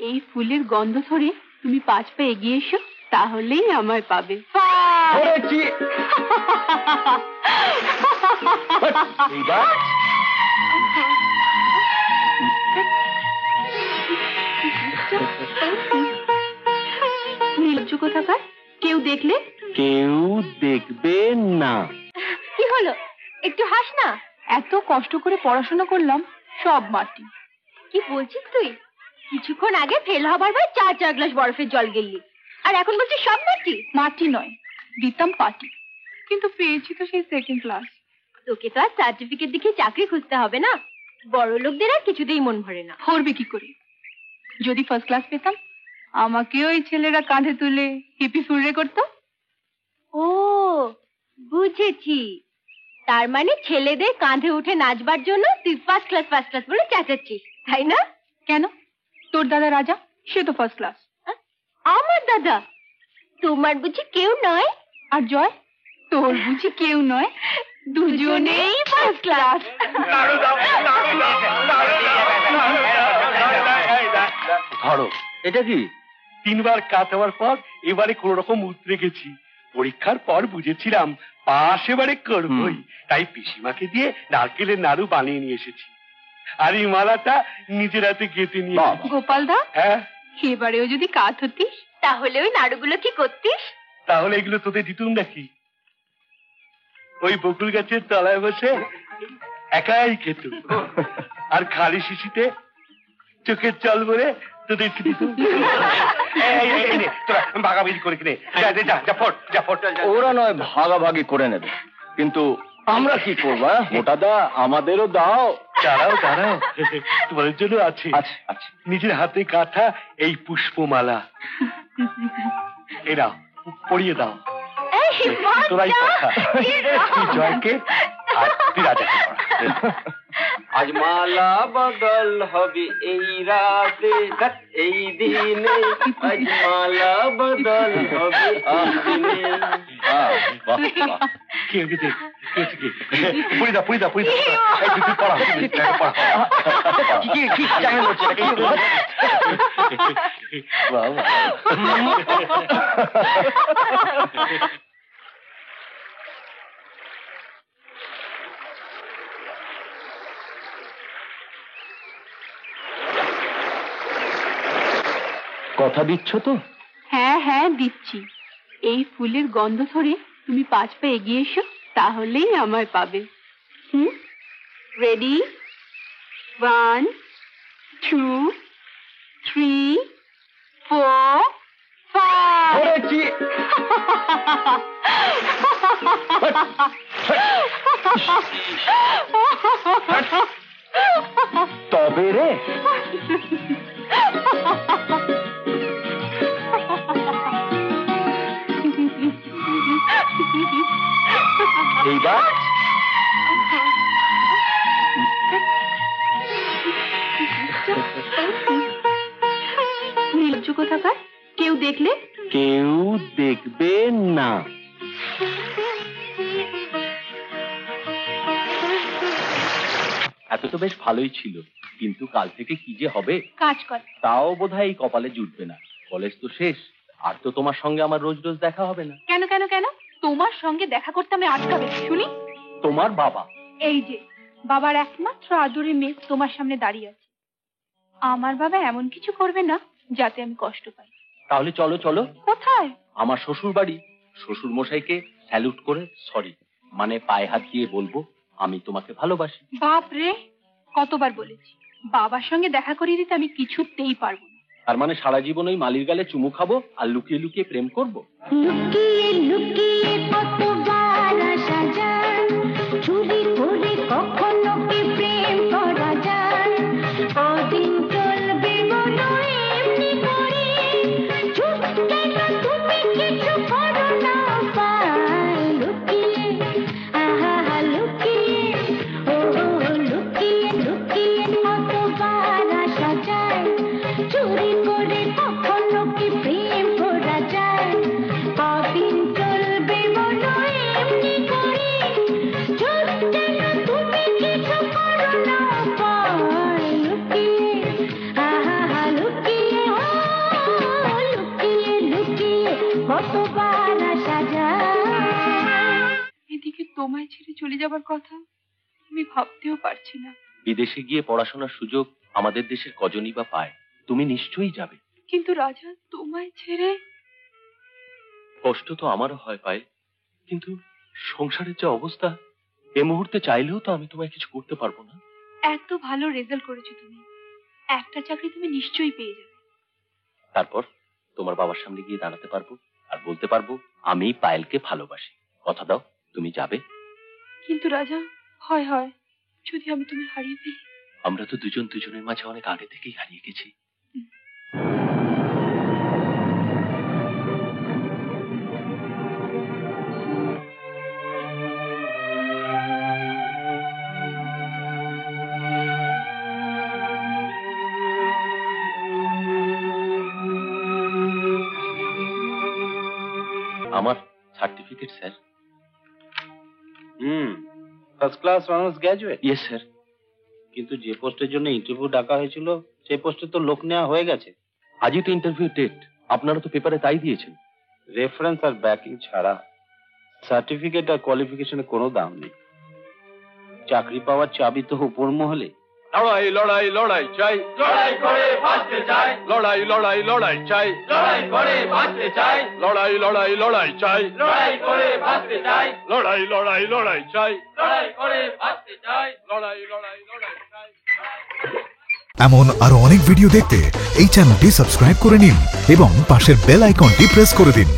এই ফুলের গন্ধ ধরে তুমি 5 পা এগিয়ে এসো, তাহলেই আমায় পাবে। নির্লজ্জ কোথাকার, কেউ দেখলে? কেউ দেখবে না। কি হলো, একটু হাস না। এত কষ্ট করে পড়াশোনা করলাম, সব মাটি। কি বলছিস তুই? কিছুক্ষণ আগে ফেল হবার পর 4 গ্লাস বরফের জল গেলি, আর এখন বলছিস সব মাটি? মাটি নয়, দিতাম পাটি, কিন্তু পেয়েছি তো সেই 2nd ক্লাস। তোকে তো আর সার্টিফিকেট দেখে চাকরি খুঁজতে হবে না। বড় লোকদের আর কিছুতেই মন ভরে না। ভরবে কি করে? যদি 1st ক্লাস পেতাম, আমাকে ওই ছেলেরা কাঁধে তুলে হিপি ফুররে করতো। ও বুঝেছি, তার মানে ছেলেদের কাঁধে উঠে নাচবার জন্য তুই 1st ক্লাস বলে চেঁচাচ্ছিস, তাই না? কেন, তোর দাদা রাজা, সে তো 1st ক্লাস। আমার দাদা? তোমার বুঝি কেউ নয়? আর জয়, তোর বুঝি কেউ নয়? দুজনেই 1st ক্লাস। ধরো, এটা কি? 3 বার কাত হওয়ার পর এবারে কোন রকম উতরে গেছি। পরীক্ষার পর বুঝেছিলাম পাশ এবারে করবই, তাই পিসিমাকে দিয়ে নারকেলের নাড়ু বানিয়ে নিয়ে এসেছি। আর এই মালাটা নিজের হাতে গেঁথে নিয়ে। গোপাল দা, হ্যাঁ, এবারেও যদি কাত হতিস, তাহলে ওই নাড়ুগুলো কি করতিস? তাহলে এগুলো তোদের দিতুম নাকি? ওই বকুল গাছের তলায় বসে একাই খেত, আর খালি শিশিতে চোখের জল ভরে তোদের দিতুম। তোরা ভাগাভাগি করে কিনে ওরা নয় ভাগাভাগি করে নেবে, কিন্তু আমরা কি করবো? ওটা দা, আমাদেরও দাও। দাঁড়াও, তোমাদের জন্য আছে। আচ্ছা, নিজের হাতে কাঁথা এই পুষ্পমালা, এরা পরিয়ে দাও। তোরাই কথা, তুই জয়কে আর তুই রাজাকে পড়া। আজ মালা বদল হবে এই রাতে, এই দিনে, আজ মালা বদল হবে এই দিনে। কথা দিচ্ছ তো? হ্যাঁ দিচ্ছি। এই ফুলের গন্ধ ধরে তুমি 5 পা এগিয়ে এসো, তাহলেই আমায় পাবে। রেডি? 1 2 3 4 5। তবে রে, এইবার নির্লজ্জ কোথাকার, কেউ দেখলে? কেউ দেখবে না। এত তো বেশ ভালোই ছিল, কিন্তু কাল থেকে কি যে হবে। কাজ কর। তাও বোধহয় এই কপালে জুটবে না। কলেজ তো শেষ, আর তো তোমার সঙ্গে আমার রোজ রোজ দেখা হবে না। কেন? তোমার সঙ্গে দেখা করতে আমি আটকাবে শুনি? তোমার বাবা, এই যে বাবার একমাত্র আদরের মেয়ে তোমার সামনে দাঁড়িয়ে আছে। আমার বাবা এমন কিছু করবে না যাতে আমি কষ্ট পাই। তাহলে চলো। কোথায়? আমার শ্বশুর বাড়ি। শ্বশুর মশাইকে স্যালুট করে সরি মানে পায়ে হাত দিয়ে বলবো আমি তোমাকে ভালোবাসি। বাপ রে, কতবার বলেছি বাবার সঙ্গে দেখা করিয়ে দিতে আমি কিছুতেই পারবো না। তার মানে সারা জীবন ওই মালির গালে চুমু খাবো আর লুকিয়ে লুকিয়ে প্রেম করবো? লুকিয়ে লুকিয়ে কতবার আসা যায়, চুরি করে কখনো কি প্রেম করা যায়? কদিন চলবে বলো এমনি করে, চুপ কেন তুমি কিছু করো না পায়? লুকিয়ে আহা লুকিয়ে, ও লুকিয়ে লুকিয়ে কতবার আসা যায়, চুরি করে কখনো কি প্রেম করা যায়? কদিন চলবে কতবার আসা যায়। এদিকে তোমায় ছেড়ে চলে যাবার কথা আমি ভাবতেও পারছি না। বিদেশে গিয়ে পড়াশোনার সুযোগ আমাদের দেশের কজনই বা পায়, তুমি নিশ্চয়ই যাবে। কিন্তু রাজা, তোমায় ছেড়ে। কষ্ট তো আমারও হয় পায়, কিন্তু সংসারের যে অবস্থা, এ মুহূর্তে চাইলেও তো আমি তোমায় কিছু করতে পারবো না। এত ভালো রেজাল্ট করেছো তুমি, একটা চাকরি তুমি নিশ্চয়ই পেয়ে যাবে। তারপর তোমার বাবার সামনে গিয়ে দাঁড়াতে পারবো আর বলতে পারবো আমি পায়েলকে ভালোবাসি। কথা দাও তুমি যাবে। কিন্তু রাজা, হয় হয় যদি আমি তুমি হারিয়ে ফেলি। আমরা তো দুজন দুজনের মাঝে অনেক আগে থেকেই হারিয়ে গেছি। আমার certificate sir. First class honours graduate. Yes sir. কিন্তু যে পোস্টের জন্য ইন্টারভিউ ডাকা হয়েছিল সেই পোস্টে তো লোক নেওয়া হয়ে গেছে। আজই তো ইন্টারভিউ ডেট, আপনারা তো পেপারে তাই দিয়েছেন। রেফারেন্স আর ব্যাকিং ছাড়া সার্টিফিকেট আর কোয়ালিফিকেশনে কোনো দাম নেই। চাকরি পাওয়ার চাবি তো উপর মহলে। লড়াই লড়াই লড়াই চাই, লড়াই করে বাঁচতে চাই। লড়াই লড়াই লড়াই চাই, লড়াই করে বাঁচতে চাই। লড়াই লড়াই লড়াই চাই, লড়াই করে বাঁচতে চাই। লড়াই লড়াই লড়াই চাই, লড়াই করে বাঁচতে চাই। লড়াই লড়াই লড়াই চাই। এমন আরো অনেক ভিডিও দেখতে এই চ্যানেলটি সাবস্ক্রাইব করে নিন এবং পাশের বেল আইকনটি প্রেস করে দিন।